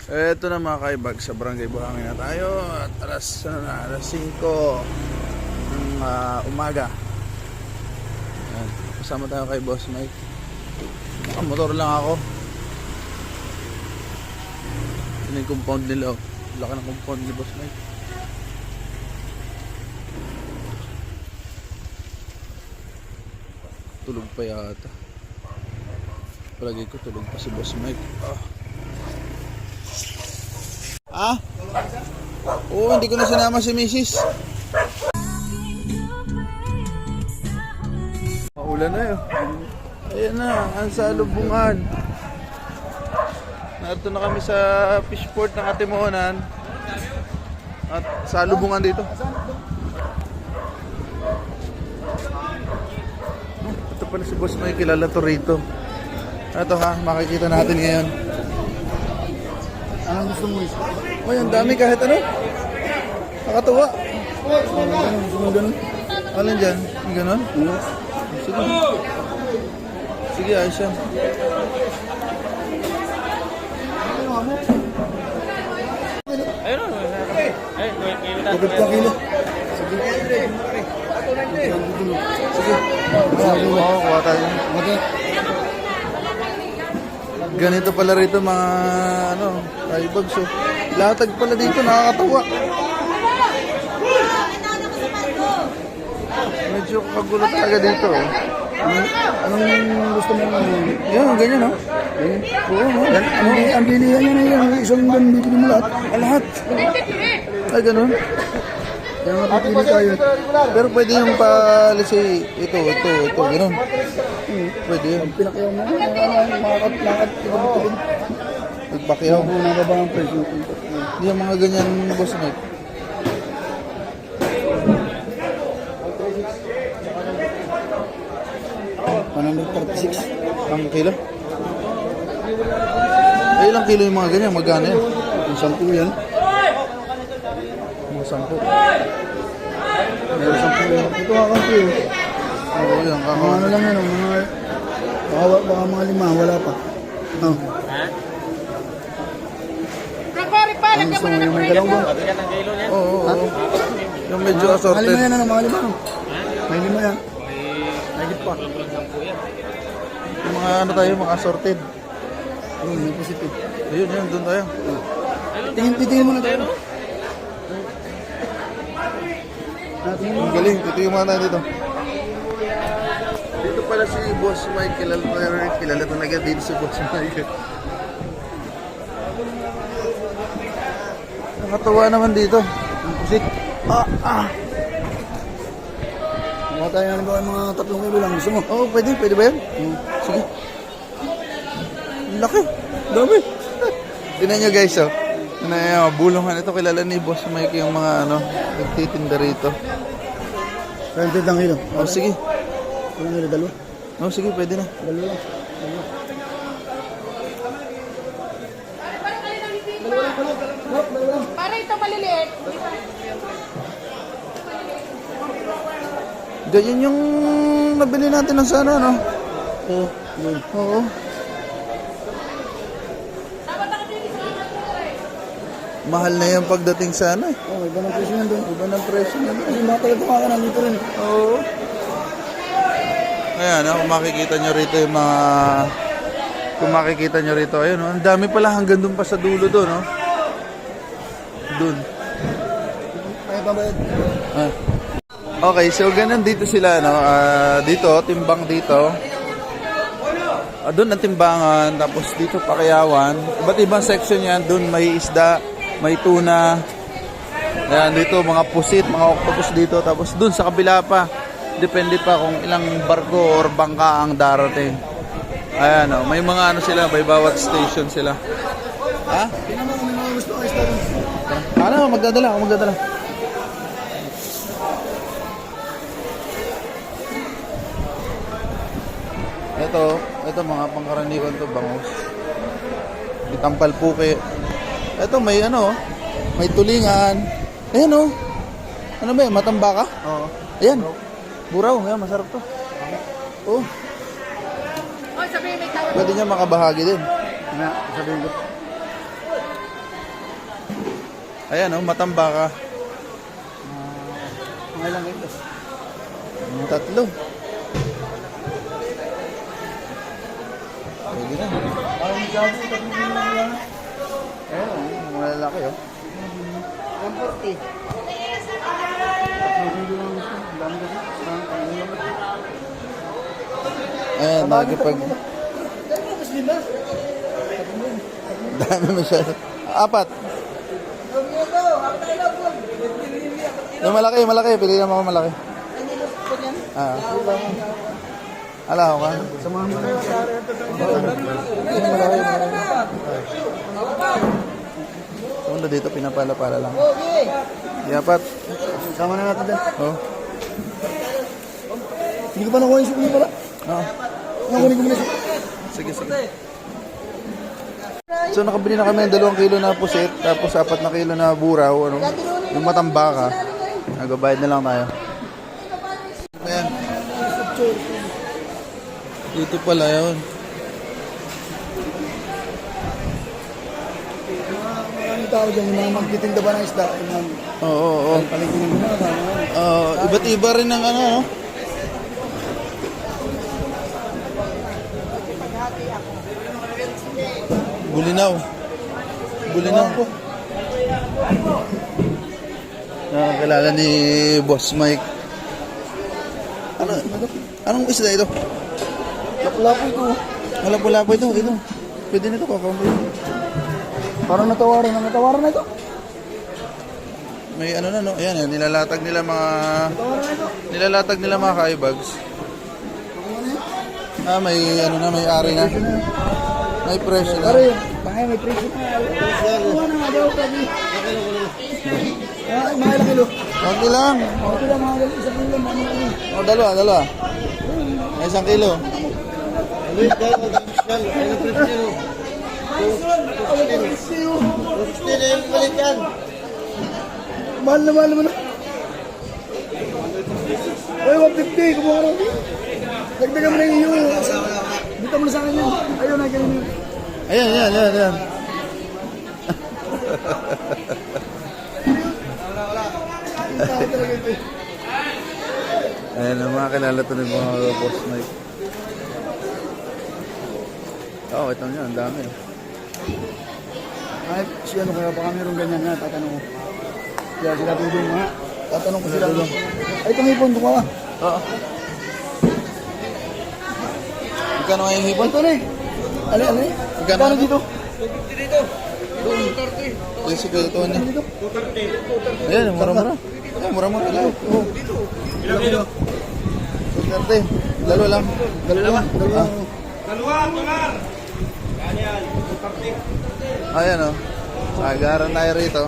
Eto na mga kaibag, sa Barangay Buhangin na tayo at alas 5 ng umaga. Ayan. Kasama tayo kay Boss Mike. Nakamotor lang ako. Ito yung compound nila. Laki ng compound ni Boss Mike. Tulog pa yata. Palagi ko tulog pa si Boss Mike. Oo, hindi ko na sinama si Mrs. Maulan na yun. Ayan na, ang salubungan. Narito na kami sa fishport ng Atimonan. At salubungan dito. Ito pala si Boss Mike, kilala to rito. Ito ha, makikita natin ngayon. Anong gusto mo? Uy, ang dami kahit ano. Nakatuwa. Gusto mo ganun? Alin dyan? Yung ganon? Sige. Sige, ayos yan. Ayun o. Bakit ka kilo? Sige. Oo, kuha tayo. Ganito pala rito mga kaibags. So, latag pala dito, nakakatawa. Medyo kagulo talaga dito. Anong gusto mo? Yan, ganyan no? Oo, no? Ang bilihan niya na yung isang ban, bibili mo lahat. Lahat. Ay, ganun. Kaya mapipili tayo. Pero pwede yung let's say, ito, ganun. Pwede yun. Pinakyaw mo, makakat, tibag-tibag. Nagpakyaw. Nababa ang presyo. Yung mga ganyan, Boss Mike. $136. Ang kilo? Eh, ilang kilo yung mga ganyan? Magkano yan? Yung 10 yan. Mga 10. Meron 10 yan. Ito kakampi eh. Oo, yan. Mga ano lang yan, mga... Baka mga 5, wala pa. Oh. Ang gusto mo yung may galong ba? Oo. Yung medyo Mga 5 assorted. yan, mga 5. May 5 yan. May pa. Yung mga mga assorted. Ayun, may positive. Ayun, doon tayo. Tingin mo na tayo. Ang galing, ito yung mga dito. Dito pala si Boss Mike, kilala talaga dito si Boss Mike. Nakatawa naman dito. Ang pusit. Mga tayo na ba mga 3 kilo lang gusto mo? Oo, pwede ba yan? Sige. Laki. Dami. Tingnan nyo guys, oh. Bulungan ito. Kilala ni Boss Mike yung mga nagtitinda rito. 20 lang kilo. Oh, sige. Ano nila, dalawa? Oh, sige, pwede na. Dalawa. Para ito maliliit. Ganyan yung nabili natin ng sana, no? Oo. Oo. Mahal na yan pagdating sana, eh. Oh, iba ng presyo yan doon. Iba ng presyo na. Kasi mga taga-tumakan nandito rin. Oo. Ayan, kung makikita nyo rito yung mga... Kung makikita nyo rito, ayun, ang dami pala hanggang dun pa sa dulo doon, no? Dun. May pambayad. Okay, so ganun dito sila, no? Dito, timbang dito. Doon ang timbangan, tapos dito Pakayawan. Iba't ibang section yan. Doon may isda, may tuna. Ayan, dito mga pusit, mga octopus dito. Tapos doon sa kabila pa, depende pa kung ilang barko or bangka ang darating. Ayan, no? May mga sila, may bawat station sila. Ha? Tingnan mo kung may mga gusto kayo sa doon. Magdadala. Ito mga pangkaraniwan to, bangus. Itampal puke. Ito may may tulingan. Ayan oh. Ano ba yan? Matambaka? Oo. Ayan. Buraw. Ayan, masarap to. Oh. O, sabihin may tawag. Pwede niya makabahagi din. Na, sabihin ko. Ayan, oh, matambaka. Mga ilang ito. Tatlo. Pwede na. Parang gabi, tatlo na lang. Ayan, mga lalaki, oh. 140. Tatlong kilo lang gusto. Ang dami kasi. Ayan, nakikipag... Tapos din ba? Dami masyado. Apat. Yung malaki. Pili naman ako malaki. Ah. Ala ako ka. Samahan mo na yung sari. Yung malaki. Sumunod dito, pinapala-pala lang. Yung apat. Sama na natin dyan. Oh. Hindi ko pa nakuha yung sukli pala. Oo. Nakunin ko muna yung Sige. So nakabili na kami ng 2 kilo na pusit, tapos 4 na kilo na buraw, ano, yung matambaka. Nagabayad na lang tayo. Ayan. Dito pala yun. maraming tao dyan. Yung mga magtitinda ba ng isda. Yung mga Oo. paligid ng mga Iba't iba rin ng ano, no? Bulinaw. Nakakilala ni Boss Mike. Anong isda ito? Lapu-lapu ito. Lapu-lapu ito. Pwede nito, kakamay. Parang natawaran na ito. May ano na, no? Ayan, nilalatag nila mga kaibags. May ano na, may ari na. May presyo na. Pare, may presyo na. Ano na nga daw, Tabi? Mga ilang kilo? Okay lang. Okay lang, mga isang kilo. O, dalawa. May 1 kilo. Mahal naman na. Uy, 150. Kumuha rin. Dagdagan mo na yung iyo. Dito mo na sa akin yun. Ayun na, ganyan yun. Ayan. Ayan ang mga kilala to ng mga Boss Mike. Oo, ito nyo, ang dami. Ay, si ano kaya baka meron ganyan nga, tatanong ko. Kaya sila tudong nga. Tatanong ko sila. Ay, itong hipon, tumawa. Oo. Magkano nga yung hipon? Ito na eh. Ali. Magkano dito? Yung siguro ito niya. Dito. Ayan, mura-mura. Ayan, mura-mura. Oo. Kilo. 30. Dalawa lang. Dalawa. Ayan o. Agaran tayo rito.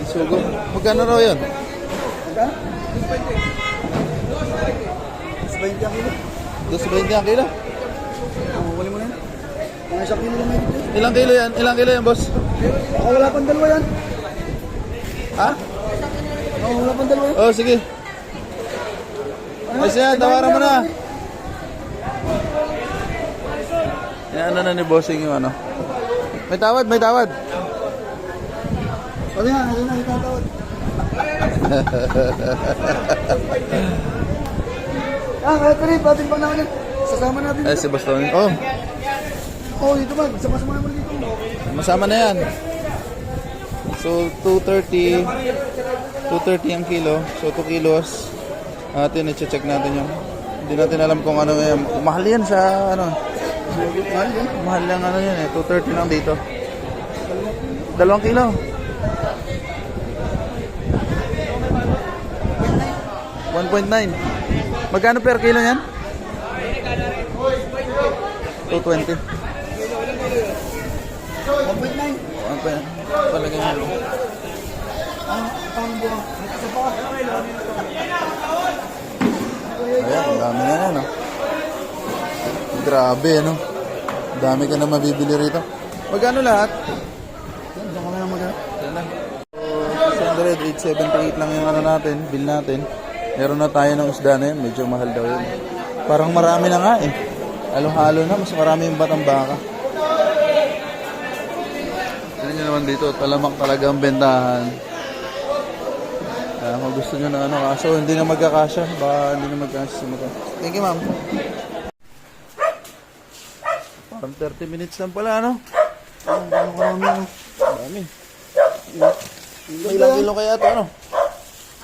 Isugo. Magkano raw yun? Magkano? 20 ang kilo. 220 ang kilo. Huli mo na yun. Mga isang kilo lang may dito. Ilang kilo yan, boss? Baka wala pang dalawa yan. Ha? Wala pang dalawa yan. Oh, sige. Kasi yan, tawaran mo na. Yan, ano na ni bossing yung ano. May tawad. Sabi nga, itatawad. Kaya Trip, ating pa naman yan. Sasama natin Eh, dito. si Boston. Oh, Dito man. Sama-sama naman dito. masama na yan. So, 230 ang kilo. So, 2 kilos. Atin, i-check natin yung. Hindi natin alam kung ano yan. Mahal yan sa ano. Mahal lang ano yan eh. 230 lang dito. 2 kilo. 1.9. Magkano per kilo yan? 220. 1.9. Palagay mo. Ayan, ang dami na yan, no? Grabe, no? Dami ka na mabibili rito. Magkano lahat? Saan kami na magana? Yan lang. So, 878 lang yung ano natin, bill natin. Meron na tayo ng isda na yun. Medyo mahal daw yun. Parang marami na nga eh. Halo-halo na. Mas marami yung batang baka. Tignan nyo naman dito, talamak talaga ang bentahan. Kaya kung gusto nyo na ano, kaso hindi na magkakasya. Baka hindi na magkakasya sa mata. Thank you, ma'am. Parang 30 minutes lang pala, ano? Ano? Dami. Ilang kilo kaya ito, ano?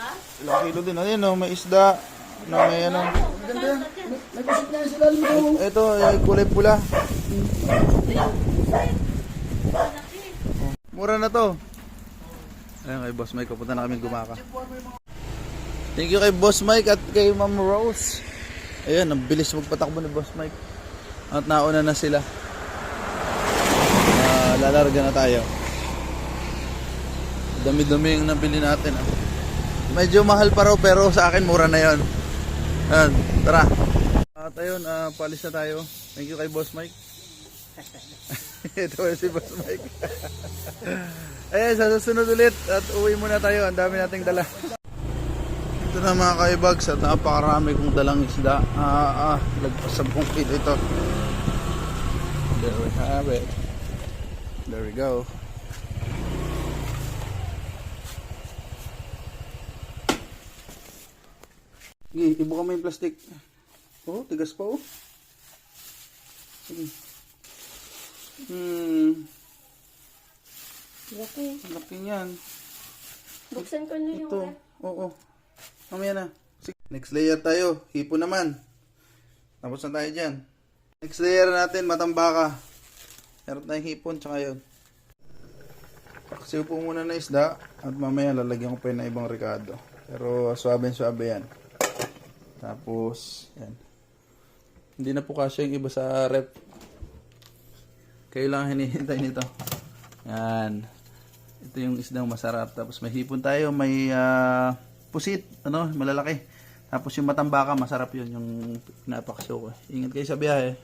Ha? Ilang kilo din. Ano yun, no? May isda. Na may ano. Ganda yan. May pusit na yan sila. Ito. Ito, yung kulay pula. Mura na to. Ayun kay Boss Mike, pupunta na kami gumaka. Thank you kay Boss Mike at kay Ma'am Rose. Ayan, ang bilis magpatakbo ni Boss Mike. At nauna na sila. Lalarga na tayo. Dami-dami yung nabili natin. Ah. Medyo mahal pa raw pero sa akin mura na yon. Ayan, tara. At ayun, palis na tayo. Thank you kay Boss Mike. Ito si Boss Mike. Ayan, sa susunod ulit at uwi muna tayo. Ang dami nating dala. Ito na mga kaibags at napakarami kong dalang isda. Lagpas 10 kilo ito. There we have it. There we go. Sige, ibuka mo yung plastic. Oh, tigas pa oh. Sige. Laki. Laki niyan. Buksan ko na yung... Ito. Oo. Mamaya na. Sige. Next layer tayo. Hipo naman. Tapos na tayo dyan. Next layer natin, matambaka. Meron tayong hipon, tsaka yun. Paksiw po muna na isda. At mamaya lalagyan ko pa yun ng ibang ricado. Pero suabe-suabe yan. Tapos, yan. Hindi na po kasya yung iba sa rep. Kayo lang hinihintay nito. Yan. Ito yung isdang masarap. Tapos may hipon tayo. May pusit. Ano, malalaki. Tapos yung matambaka, masarap yun. Yung pinapaksiw ko. Ingat kayo sa biyahe.